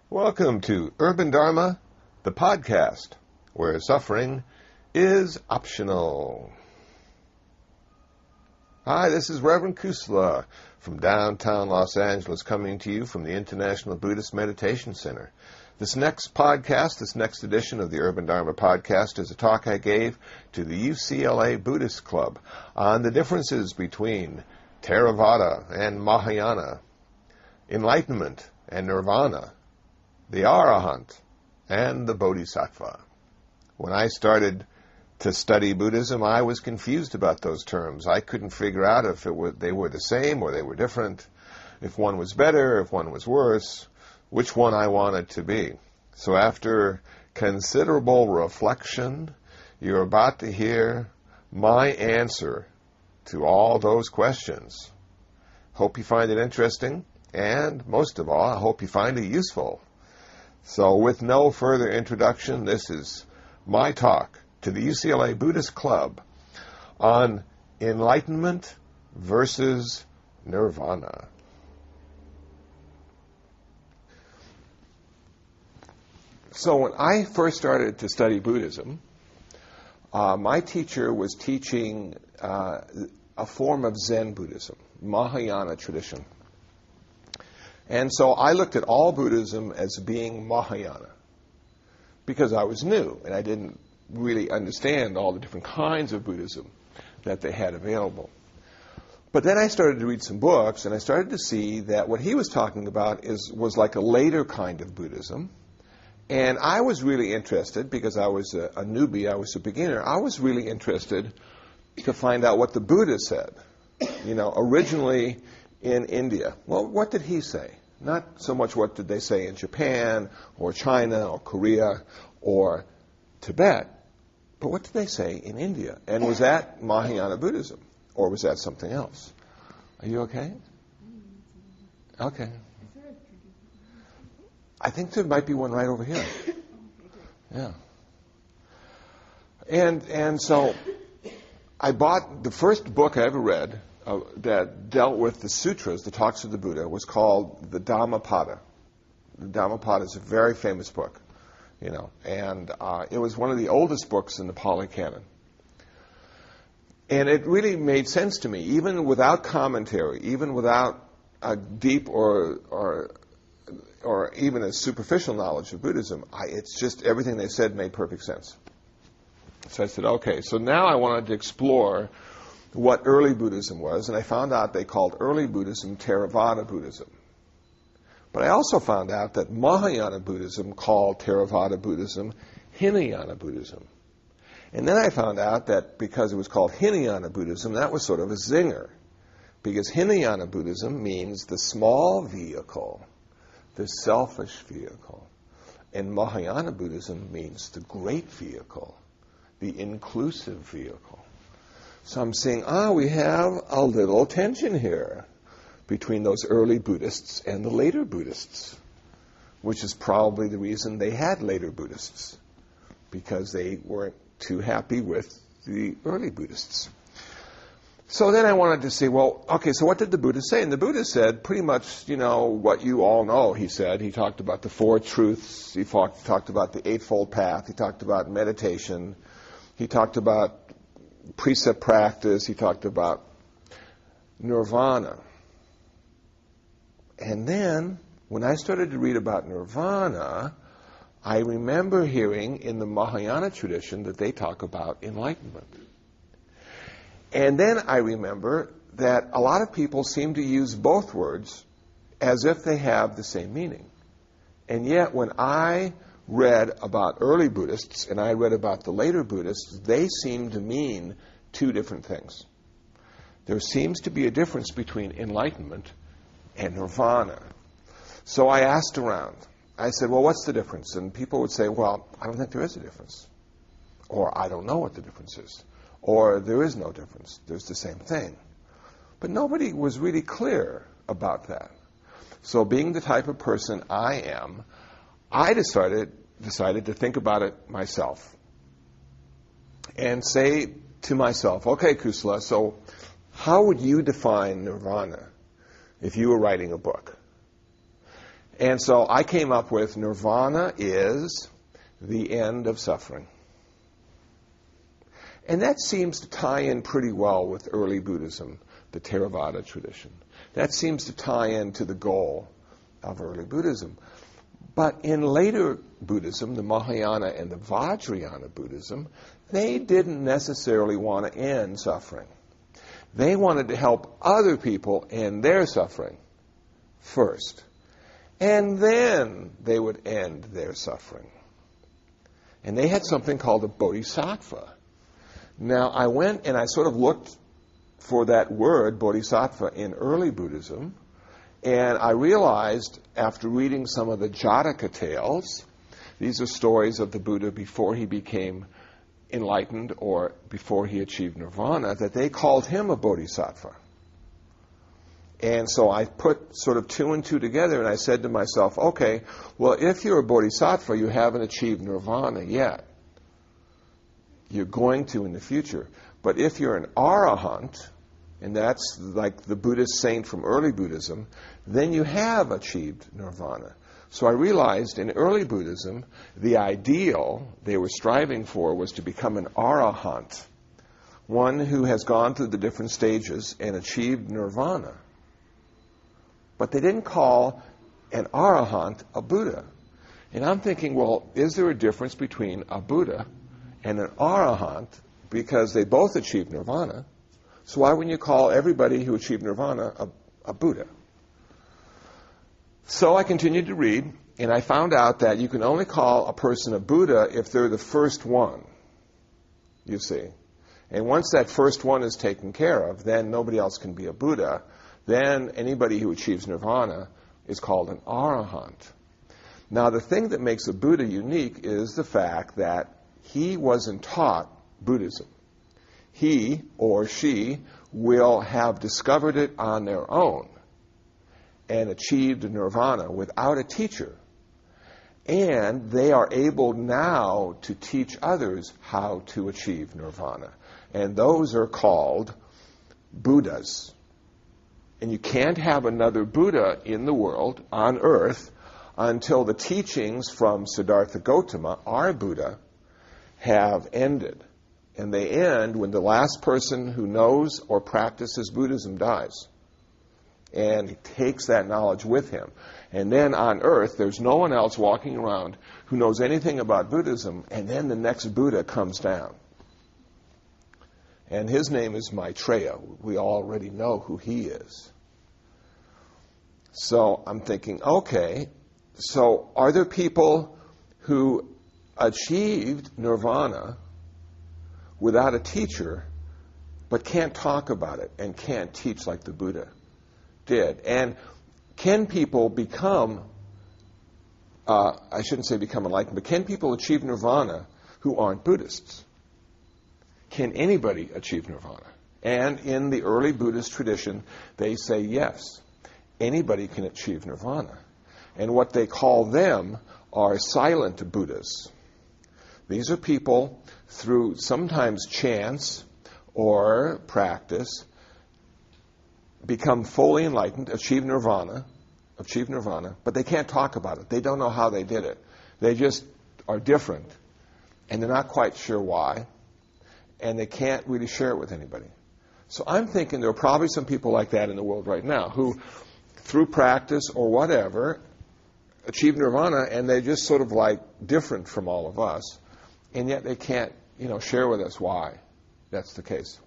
Welcome to Urban Dharma, the podcast, where suffering is optional. Hi, this is Reverend Kusala from downtown Los Angeles, coming to you from the International Buddhist Meditation Center. This next podcast, this next edition of the Urban Dharma podcast, is a talk I gave to the UCLA Buddhist Club on the differences between Theravada and Mahayana, Enlightenment and Nirvana, the Arahant, and the Bodhisattva. When I started to study Buddhism, I was confused about those terms. I couldn't figure out if they were the same or they were different, if one was better, if one was worse, which one I wanted to be. So after considerable reflection, you're about to hear my answer to all those questions. Hope you find it interesting, and most of all, I hope you find it useful. So with no further introduction, this is my talk to the UCLA Buddhist Club on Enlightenment versus Nirvana. So when I first started to study Buddhism, my teacher was teaching a form of Zen Buddhism, Mahayana tradition. And so I looked at all Buddhism as being Mahayana because I was new and I didn't really understand all the different kinds of Buddhism that they had available. But then I started to read some books and I started to see that what he was talking about was like a later kind of Buddhism. And I was really interested, because I was a newbie, I was a beginner, I was really interested to find out what the Buddha said. You know, originally in India. Well, what did he say? Not so much what did they say in Japan or China or Korea or Tibet, but what did they say in India? And was that Mahayana Buddhism, or was that something else? Are you okay? Okay. I think there might be one right over here. Yeah. And so I bought the first book I ever read that dealt with the sutras, the talks of the Buddha, was called the Dhammapada. The Dhammapada is a very famous book, you know, and it was one of the oldest books in the Pali Canon. And it really made sense to me, even without commentary, even without a deep or even a superficial knowledge of Buddhism. It's just everything they said made perfect sense. So I said, okay, so now I wanted to explore what early Buddhism was, and I found out they called early Buddhism Theravada Buddhism. But I also found out that Mahayana Buddhism called Theravada Buddhism Hinayana Buddhism. And then I found out that because it was called Hinayana Buddhism, that was sort of a zinger, because Hinayana Buddhism means the small vehicle, the selfish vehicle, and Mahayana Buddhism means the great vehicle, the inclusive vehicle. So I'm saying, we have a little tension here between those early Buddhists and the later Buddhists, which is probably the reason they had later Buddhists, because they weren't too happy with the early Buddhists. So then I wanted to say, well, okay, so what did the Buddha say? And the Buddha said pretty much, you know, what you all know, he said. He talked about the four truths. He talked about the Eightfold Path. He talked about meditation. He talked about precept practice. He talked about Nirvana. And then, when I started to read about Nirvana, I remember hearing in the Mahayana tradition that they talk about enlightenment. And then I remember that a lot of people seem to use both words as if they have the same meaning. And yet, when I read about early Buddhists and I read about the later Buddhists, they seem to mean two different things. There seems to be a difference between enlightenment and nirvana. So I asked around. I said, well, what's the difference? And people would say, well, I don't think there is a difference. Or I don't know what the difference is. Or there is no difference. There's the same thing. But nobody was really clear about that. So being the type of person I am, I decided to think about it myself and say to myself, okay, Kusala, so how would you define nirvana if you were writing a book? And so I came up with Nirvana is the end of suffering. And that seems to tie in pretty well with early Buddhism, the Theravada tradition. That seems to tie into the goal of early Buddhism. But in later Buddhism, the Mahayana and the Vajrayana Buddhism, they didn't necessarily want to end suffering. They wanted to help other people end their suffering first. And then they would end their suffering. And they had something called a bodhisattva. Now, I went and I sort of looked for that word, bodhisattva, in early Buddhism, and I realized, after reading some of the Jataka tales, these are stories of the Buddha before he became enlightened or before he achieved nirvana, that they called him a bodhisattva. And so I put sort of two and two together, and I said to myself, okay, well, if you're a bodhisattva, you haven't achieved nirvana yet. You're going to in the future. But if you're an arahant, and that's like the Buddhist saint from early Buddhism, then you have achieved nirvana. So I realized in early Buddhism, the ideal they were striving for was to become an arahant, one who has gone through the different stages and achieved nirvana. But they didn't call an arahant a Buddha. And I'm thinking, well, is there a difference between a Buddha and an arahant? Because they both achieved nirvana. So why wouldn't you call everybody who achieved nirvana a Buddha? So I continued to read, and I found out that you can only call a person a Buddha if they're the first one, you see. And once that first one is taken care of, then nobody else can be a Buddha. Then anybody who achieves nirvana is called an arahant. Now, the thing that makes a Buddha unique is the fact that he wasn't taught Buddhism. He or she will have discovered it on their own and achieved nirvana without a teacher. And they are able now to teach others how to achieve nirvana. And those are called Buddhas. And you can't have another Buddha in the world, on earth, until the teachings from Siddhartha Gautama, our Buddha, have ended. And they end when the last person who knows or practices Buddhism dies. And he takes that knowledge with him. And then on earth, there's no one else walking around who knows anything about Buddhism, and then the next Buddha comes down. And his name is Maitreya. We already know who he is. So I'm thinking, okay, so are there people who achieved nirvana without a teacher, but can't talk about it and can't teach like the Buddha did? And can people become, I shouldn't say become enlightened, but can people achieve nirvana who aren't Buddhists? Can anybody achieve nirvana? And in the early Buddhist tradition, they say yes, anybody can achieve nirvana. And what they call them are silent Buddhas. These are people, through sometimes chance or practice, become fully enlightened, achieve nirvana, but they can't talk about it. They don't know how they did it. They just are different, and they're not quite sure why, and they can't really share it with anybody. So I'm thinking there are probably some people like that in the world right now who, through practice or whatever, achieve nirvana, and they're just sort of like different from all of us, and yet they can't, share with us why that's the case.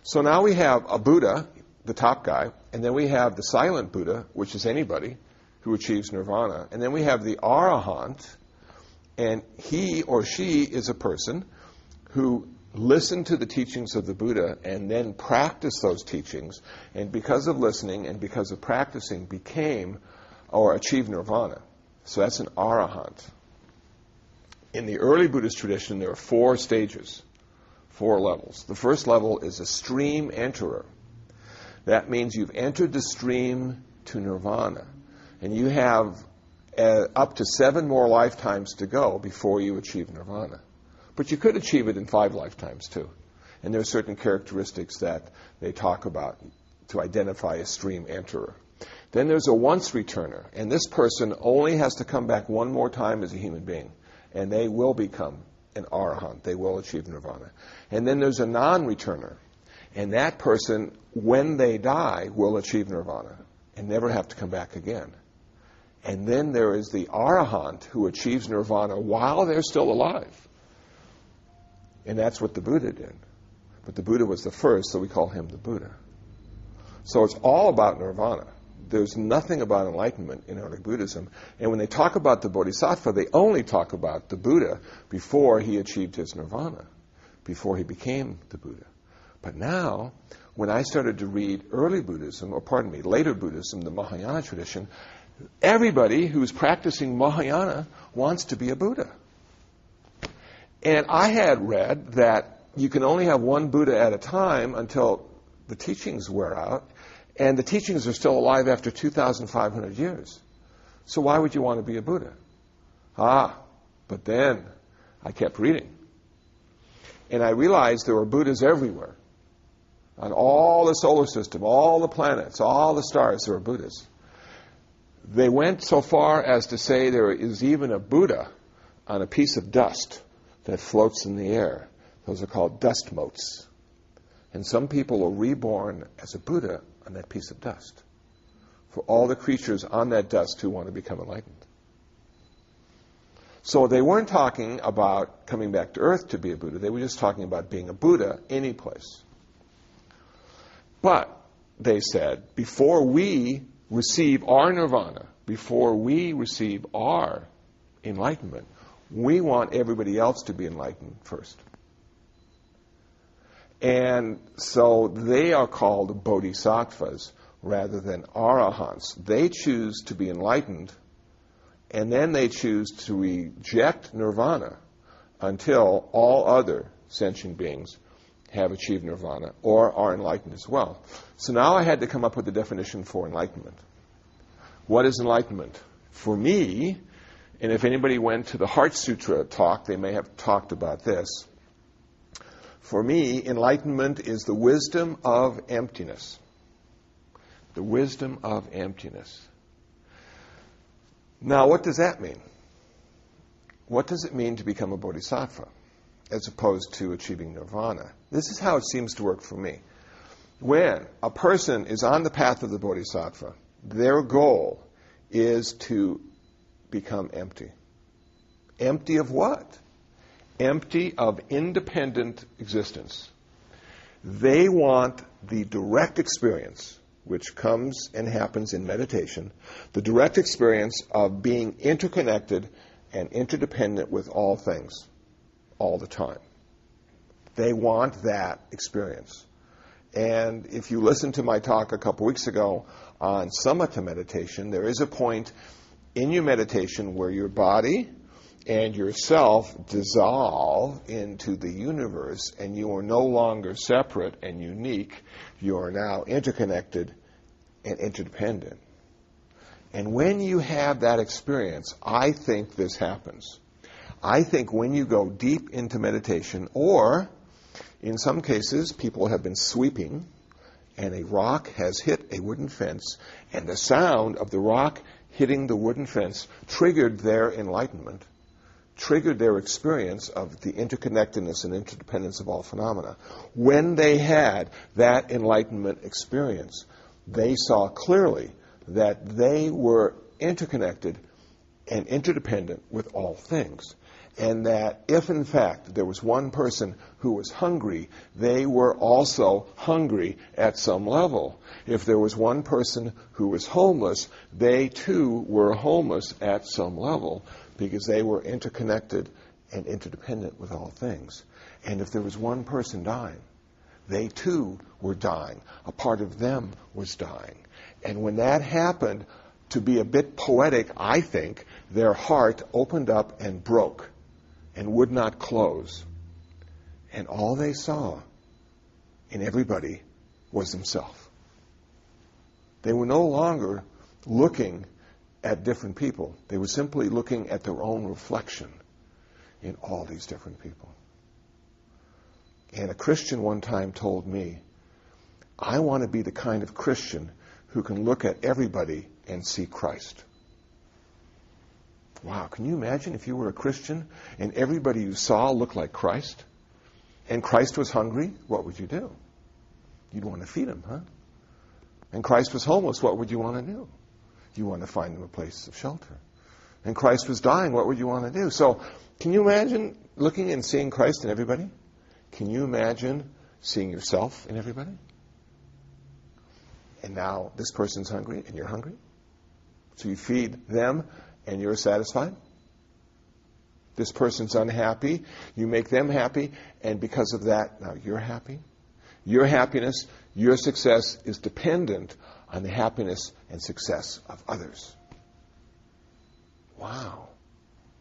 So now we have a Buddha, the top guy, and then we have the silent Buddha, which is anybody who achieves nirvana, and then we have the arahant, and he or she is a person who listened to the teachings of the Buddha and then practiced those teachings, and because of listening and because of practicing became or achieved nirvana. So that's an arahant. In the early Buddhist tradition, there are 4 stages, 4 levels. The first level is a stream enterer. That means you've entered the stream to nirvana, and you have up to 7 more lifetimes to go before you achieve nirvana. But you could achieve it in 5 lifetimes too. And there are certain characteristics that they talk about to identify a stream enterer. Then there's a once returner, and this person only has to come back one more time as a human being, and they will become an arahant. They will achieve nirvana. And then there's a non-returner, and that person, when they die, will achieve nirvana and never have to come back again. And then there is the arahant who achieves nirvana while they're still alive. And that's what the Buddha did. But the Buddha was the first, so we call him the Buddha. So it's all about nirvana. There's nothing about enlightenment in early Buddhism. And when they talk about the Bodhisattva, they only talk about the Buddha before he achieved his nirvana, before he became the Buddha. But now, when I started to read early Buddhism, later Buddhism, the Mahayana tradition, everybody who's practicing Mahayana wants to be a Buddha. And I had read that you can only have one Buddha at a time until the teachings wear out, and the teachings are still alive after 2,500 years. So why would you want to be a Buddha? But then I kept reading. And I realized there were Buddhas everywhere. On all the solar system, all the planets, all the stars, there were Buddhas. They went so far as to say there is even a Buddha on a piece of dust that floats in the air. Those are called dust motes. And some people are reborn as a Buddha on that piece of dust, for all the creatures on that dust who want to become enlightened. So they weren't talking about coming back to earth to be a Buddha. They were just talking about being a Buddha any place. But, they said, before we receive our nirvana, before we receive our enlightenment, we want everybody else to be enlightened first. And so they are called bodhisattvas rather than arahants. They choose to be enlightened, and then they choose to reject nirvana until all other sentient beings have achieved nirvana or are enlightened as well. So now I had to come up with a definition for enlightenment. What is enlightenment? For me, and if anybody went to the Heart Sutra talk, they may have talked about this. For me, enlightenment is the wisdom of emptiness. The wisdom of emptiness. Now, what does that mean? What does it mean to become a bodhisattva as opposed to achieving nirvana? This is how it seems to work for me. When a person is on the path of the bodhisattva, their goal is to become empty. Empty of what? Empty of independent existence. They want the direct experience, which comes and happens in meditation, the direct experience of being interconnected and interdependent with all things, all the time. They want that experience. And if you listened to my talk a couple weeks ago on samatha meditation, there is a point in your meditation where your body and yourself dissolve into the universe, and you are no longer separate and unique. You are now interconnected and interdependent. And when you have that experience, I think this happens. I think when you go deep into meditation, or in some cases, people have been sweeping, and a rock has hit a wooden fence, and the sound of the rock hitting the wooden fence triggered their enlightenment, triggered their experience of the interconnectedness and interdependence of all phenomena. When they had that enlightenment experience, they saw clearly that they were interconnected and interdependent with all things. And that if, in fact, there was one person who was hungry, they were also hungry at some level. If there was one person who was homeless, they too were homeless at some level, because they were interconnected and interdependent with all things. And if there was one person dying, they too were dying. A part of them was dying. And when that happened, to be a bit poetic, I think, their heart opened up and broke and would not close. And all they saw in everybody was themselves. They were no longer looking at different people. They were simply looking at their own reflection in all these different people. And a Christian one time told me, I want to be the kind of Christian who can look at everybody and see Christ. Wow, can you imagine if you were a Christian and everybody you saw looked like Christ? And Christ was hungry, what would you do? You'd want to feed him, huh? And Christ was homeless, what would you want to do? You want to find him a place of shelter. And Christ was dying, what would you want to do? So, can you imagine looking and seeing Christ in everybody? Can you imagine seeing yourself in everybody? And now this person's hungry and you're hungry. So you feed them and you're satisfied. This person's unhappy. You make them happy. And because of that, now you're happy. Your happiness, your success is dependent on the happiness and success of others. Wow.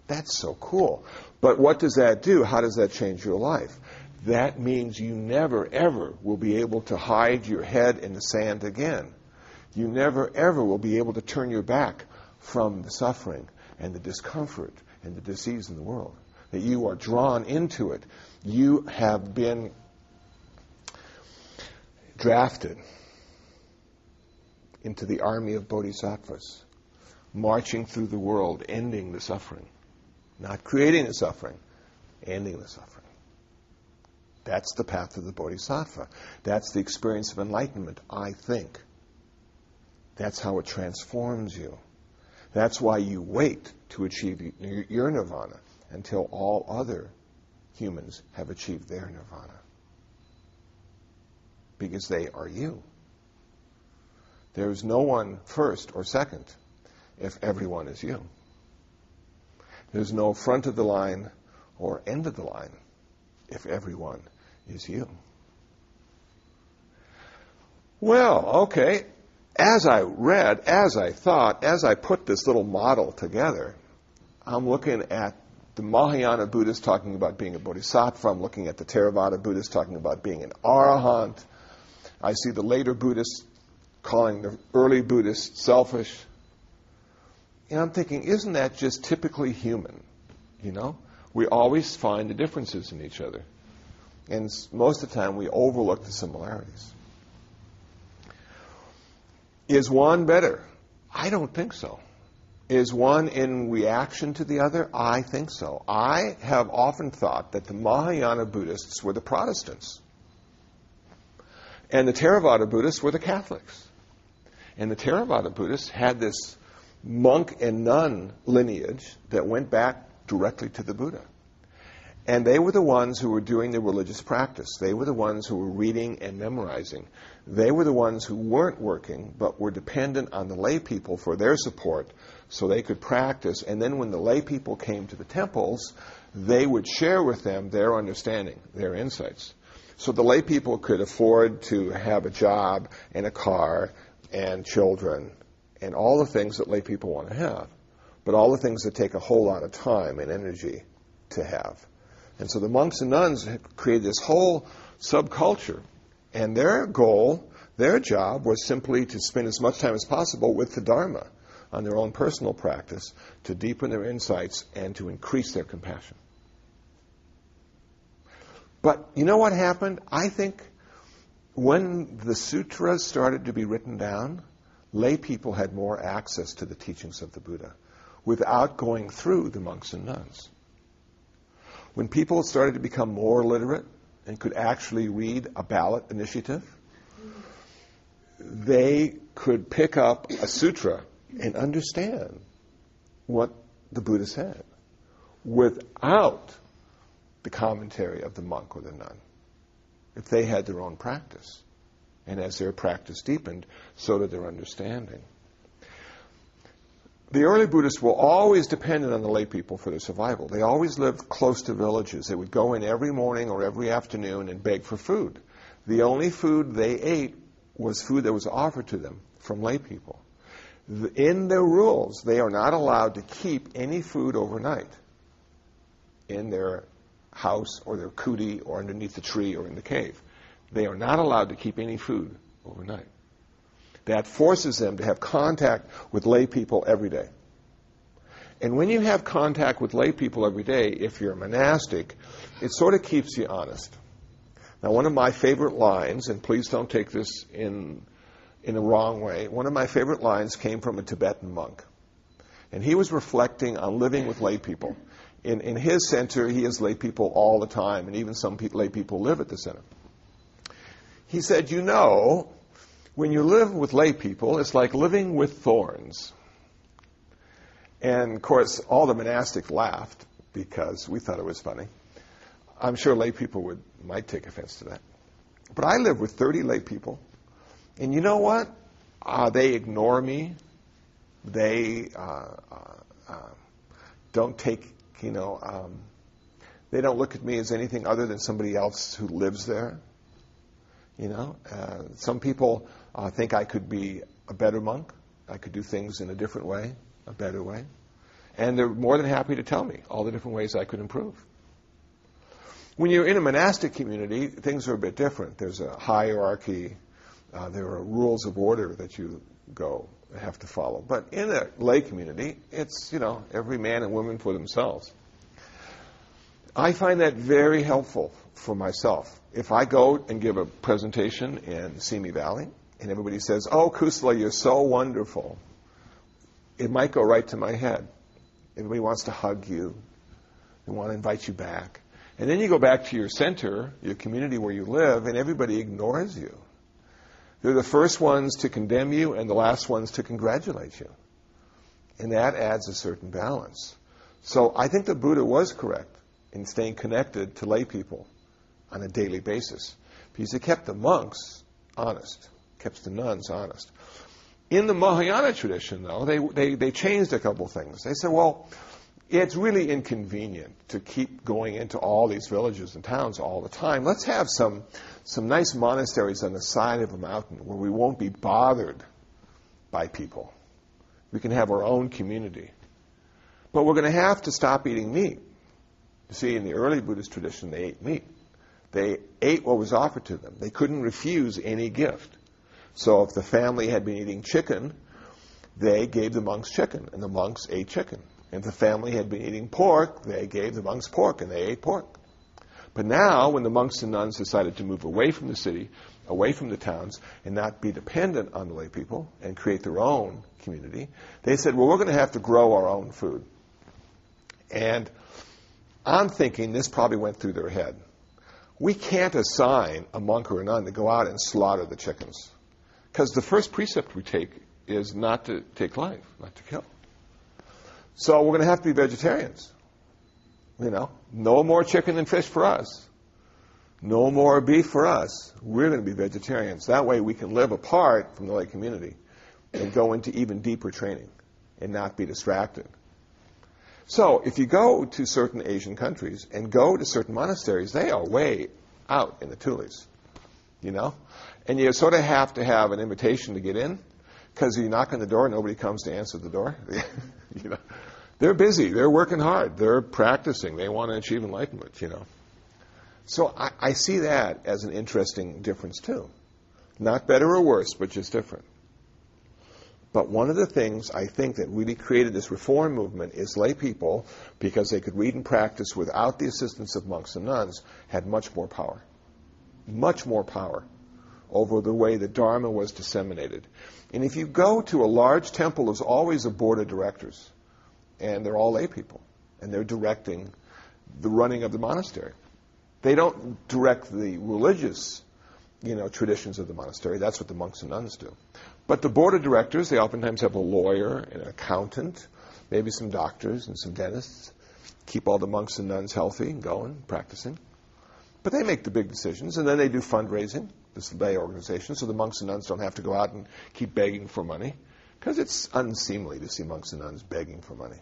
That's so cool. But what does that do? How does that change your life? That means you never, ever will be able to hide your head in the sand again. You never, ever will be able to turn your back from the suffering and the discomfort and the disease in the world. That you are drawn into it. You have been drafted into the army of bodhisattvas, marching through the world, ending the suffering. Not creating the suffering, ending the suffering. That's the path of the bodhisattva. That's the experience of enlightenment, I think. That's how it transforms you. That's why you wait to achieve your nirvana until all other humans have achieved their nirvana. Because they are you. There is no one first or second if everyone is you. There's no front of the line or end of the line if everyone is you. Well, okay. As I read, as I thought, as I put this little model together, I'm looking at the Mahayana Buddhist talking about being a bodhisattva. I'm looking at the Theravada Buddhist talking about being an arahant. I see the later Buddhists calling the early Buddhists selfish. And I'm thinking, isn't that just typically human? You know? We always find the differences in each other. And most of the time we overlook the similarities. Is one better? I don't think so. Is one in reaction to the other? I think so. I have often thought that the Mahayana Buddhists were the Protestants. And the Theravada Buddhists were the Catholics. And the Theravada Buddhists had this monk and nun lineage that went back directly to the Buddha. And they were the ones who were doing the religious practice. They were the ones who were reading and memorizing. They were the ones who weren't working, but were dependent on the lay people for their support so they could practice. And then when the lay people came to the temples, they would share with them their understanding, their insights. So the lay people could afford to have a job and a car and children and all the things that lay people want to have, but all the things that take a whole lot of time and energy to have. And so the monks and nuns created this whole subculture, and their goal, their job, was simply to spend as much time as possible with the Dharma on their own personal practice to deepen their insights and to increase their compassion. But you know what happened? I think when the sutras started to be written down, lay people had more access to the teachings of the Buddha without going through the monks and nuns. When people started to become more literate and could actually read a ballot initiative, they could pick up a sutra and understand what the Buddha said without the commentary of the monk or the nun, if they had their own practice. And as their practice deepened, so did their understanding. The early Buddhists were always dependent on the lay people for their survival. They always lived close to villages. They would go in every morning or every afternoon and beg for food. The only food they ate was food that was offered to them from lay people. In their rules, they are not allowed to keep any food overnight in their house or their kuti or underneath the tree or in the cave. They are not allowed to keep any food overnight. That forces them to have contact with lay people every day. And when you have contact with lay people every day, if you're a monastic, it sort of keeps you honest. Now, one of my favorite lines, and please don't take this in in a wrong way. One of my favorite lines came from a Tibetan monk. And he was reflecting on living with lay people. In his center, he has lay people all the time, and even some lay people live at the center. He said, you know, when you live with lay people, it's like living with thorns. And, of course, all the monastics laughed because we thought it was funny. I'm sure lay people might take offense to that. But I live with 30 lay people. And you know what? They ignore me. They don't take, they don't look at me as anything other than somebody else who lives there. Some people think I could be a better monk. I could do things in a different way, a better way. And they're more than happy to tell me all the different ways I could improve. When you're in a monastic community, things are a bit different. There's a hierarchy. There are rules of order that you have to follow. But in a lay community, it's, every man and woman for themselves. I find that very helpful for myself. If I go and give a presentation in Simi Valley, and everybody says, oh, Kusala, you're so wonderful, it might go right to my head. Everybody wants to hug you. They want to invite you back. And then you go back to your center, your community where you live, and everybody ignores you. They're the first ones to condemn you and the last ones to congratulate you. And that adds a certain balance. So I think the Buddha was correct in staying connected to lay people on a daily basis, because he kept the monks honest, kept the nuns honest. In the Mahayana tradition, though, they changed a couple things. They said, well, it's really inconvenient to keep going into all these villages and towns all the time. Let's have some nice monasteries on the side of a mountain where we won't be bothered by people. We can have our own community. But we're going to have to stop eating meat. You see, in the early Buddhist tradition, they ate meat. They ate what was offered to them. They couldn't refuse any gift. So if the family had been eating chicken, they gave the monks chicken, and the monks ate chicken. And if the family had been eating pork, they gave the monks pork, and they ate pork. But now, when the monks and nuns decided to move away from the city, away from the towns, and not be dependent on the lay people, and create their own community, they said, well, we're going to have to grow our own food. And I'm thinking this probably went through their head. We can't assign a monk or a nun to go out and slaughter the chickens. Because the first precept we take is not to take life, not to kill. So we're going to have to be vegetarians. No more chicken and fish for us. No more beef for us. We're going to be vegetarians. That way we can live apart from the lay community and go into even deeper training and not be distracted. So if you go to certain Asian countries and go to certain monasteries, they are way out in the tules, And you sort of have to have an invitation to get in, because you knock on the door, nobody comes to answer the door. They're busy. They're working hard. They're practicing. They want to achieve enlightenment, So I see that as an interesting difference, too. Not better or worse, but just different. But one of the things I think that really created this reform movement is lay people, because they could read and practice without the assistance of monks and nuns, had much more power. Much more power over the way the Dharma was disseminated. And if you go to a large temple, there's always a board of directors. And they're all lay people. And they're directing the running of the monastery. They don't direct the religious, traditions of the monastery. That's what the monks and nuns do. But the board of directors, they oftentimes have a lawyer and an accountant, maybe some doctors and some dentists, keep all the monks and nuns healthy and going, practicing. But they make the big decisions, and then they do fundraising, this lay organization, so the monks and nuns don't have to go out and keep begging for money, because it's unseemly to see monks and nuns begging for money.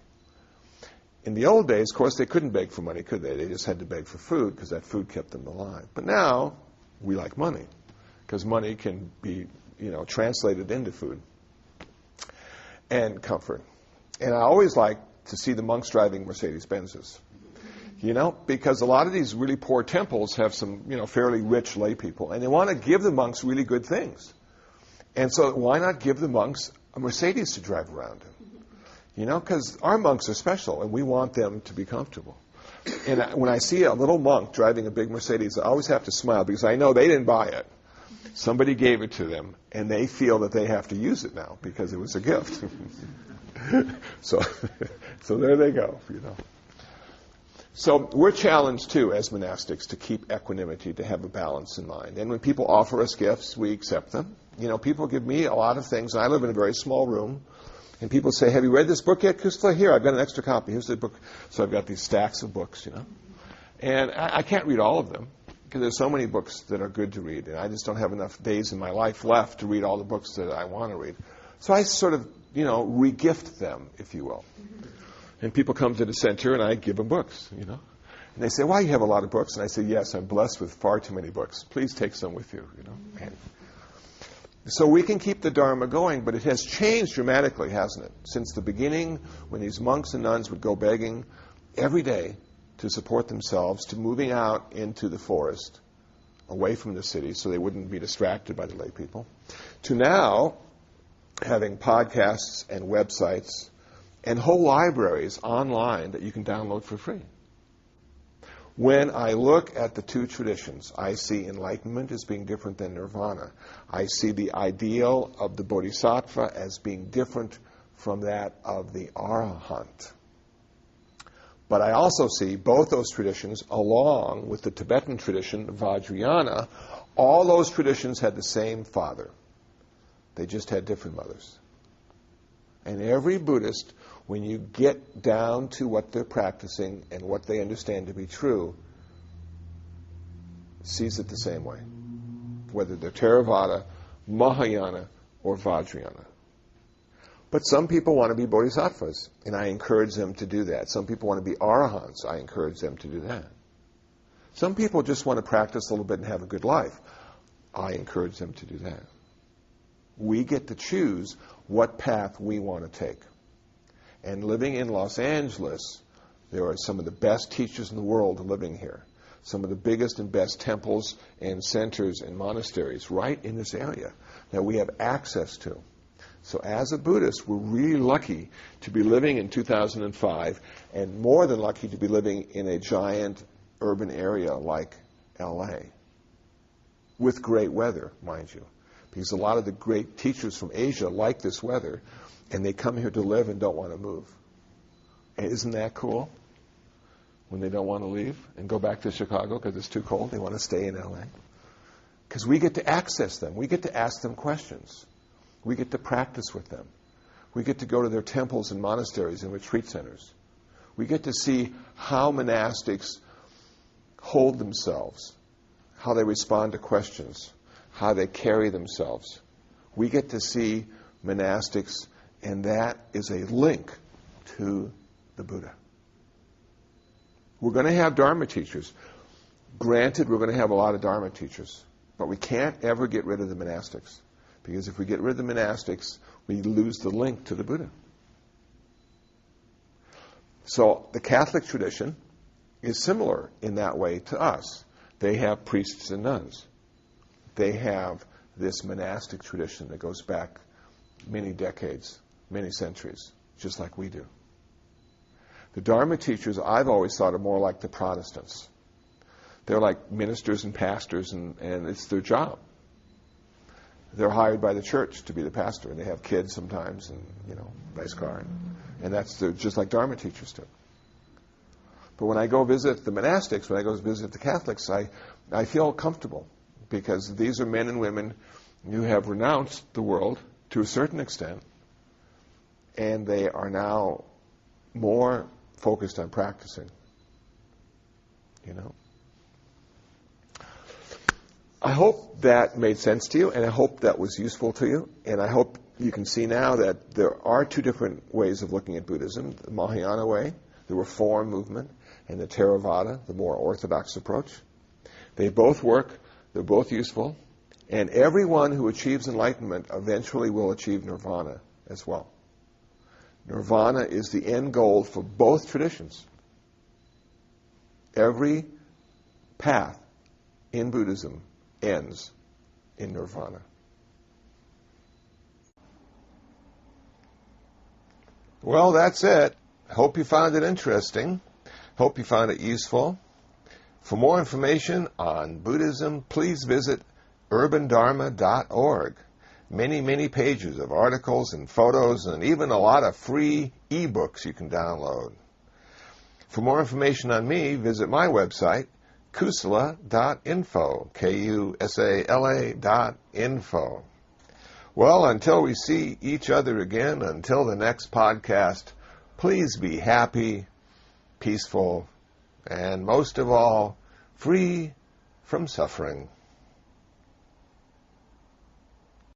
In the old days, of course, they couldn't beg for money, could they? They just had to beg for food, because that food kept them alive. But now, we like money, because money can be, translated into food and comfort. And I always like to see the monks driving Mercedes-Benzes, because a lot of these really poor temples have some, fairly rich lay people, and they want to give the monks really good things. And so why not give the monks a Mercedes to drive around in? Because our monks are special, and we want them to be comfortable. And when I see a little monk driving a big Mercedes, I always have to smile, because I know they didn't buy it. Somebody gave it to them, and they feel that they have to use it now because it was a gift. So there they go, you know. So we're challenged, too, as monastics, to keep equanimity, to have a balance in mind. And when people offer us gifts, we accept them. You know, people give me a lot of things. I live in a very small room. And people say, have you read this book yet, Kusla? Here, I've got an extra copy. Here's the book. So I've got these stacks of books, you know. And I can't read all of them because there's so many books that are good to read. And I just don't have enough days in my life left to read all the books that I want to read. So I sort of, you know, re-gift them, if you will. And people come to the center, and I give them books, you know. And they say, "Why, you have a lot of books?" And I say, "Yes, I'm blessed with far too many books. Please take some with you, you know." And so we can keep the Dharma going, but it has changed dramatically, hasn't it? Since the beginning, when these monks and nuns would go begging every day to support themselves, to moving out into the forest, away from the city, so they wouldn't be distracted by the lay people, to now having podcasts and websites and whole libraries online that you can download for free. When I look at the two traditions, I see Enlightenment as being different than Nirvana. I see the ideal of the Bodhisattva as being different from that of the Arahant. But I also see both those traditions, along with the Tibetan tradition, Vajrayana, all those traditions had the same father. They just had different mothers. And every Buddhist, when you get down to what they're practicing and what they understand to be true, sees it the same way, whether they're Theravada, Mahayana, or Vajrayana. But some people want to be bodhisattvas, and I encourage them to do that. Some people want to be arahants. I encourage them to do that. Some people just want to practice a little bit and have a good life. I encourage them to do that. We get to choose what path we want to take. And living in Los Angeles, there are some of the best teachers in the world living here. Some of the biggest and best temples and centers and monasteries right in this area that we have access to. So as a Buddhist, we're really lucky to be living in 2005 and more than lucky to be living in a giant urban area like LA with great weather, mind you. Because a lot of the great teachers from Asia like this weather, and they come here to live and don't want to move. And isn't that cool? When they don't want to leave and go back to Chicago because it's too cold, they want to stay in LA. Because we get to access them. We get to ask them questions. We get to practice with them. We get to go to their temples and monasteries and retreat centers. We get to see how monastics hold themselves, how they respond to questions, how they carry themselves. We get to see monastics, and that is a link to the Buddha. We're going to have Dharma teachers. Granted, we're going to have a lot of Dharma teachers, but we can't ever get rid of the monastics. Because if we get rid of the monastics, we lose the link to the Buddha. So the Catholic tradition is similar in that way to us. They have priests and nuns. They have this monastic tradition that goes back many decades, many centuries, just like we do. The Dharma teachers, I've always thought, are more like the Protestants. They're like ministers and pastors, and it's their job. They're hired by the church to be the pastor, and they have kids sometimes, and, nice car. And they're just like Dharma teachers do. But when I go visit the monastics, when I go visit the Catholics, I feel comfortable, because these are men and women who have renounced the world to a certain extent, and they are now more focused on practicing. I hope that made sense to you, and I hope that was useful to you, and I hope you can see now that there are two different ways of looking at Buddhism: the Mahayana way, the reform movement, and the Theravada, the more orthodox approach. They both work, they're both useful, and everyone who achieves enlightenment eventually will achieve nirvana as well. Nirvana is the end goal for both traditions. Every path in Buddhism ends in nirvana. Well, that's it. Hope you found it interesting. Hope you found it useful. For more information on Buddhism, please visit urbandharma.org. Many, many pages of articles and photos and even a lot of free ebooks you can download. For more information on me, visit my website, kusala.info, Kusala.info. Well, until we see each other again, until the next podcast, please be happy, peaceful, and most of all, free from suffering.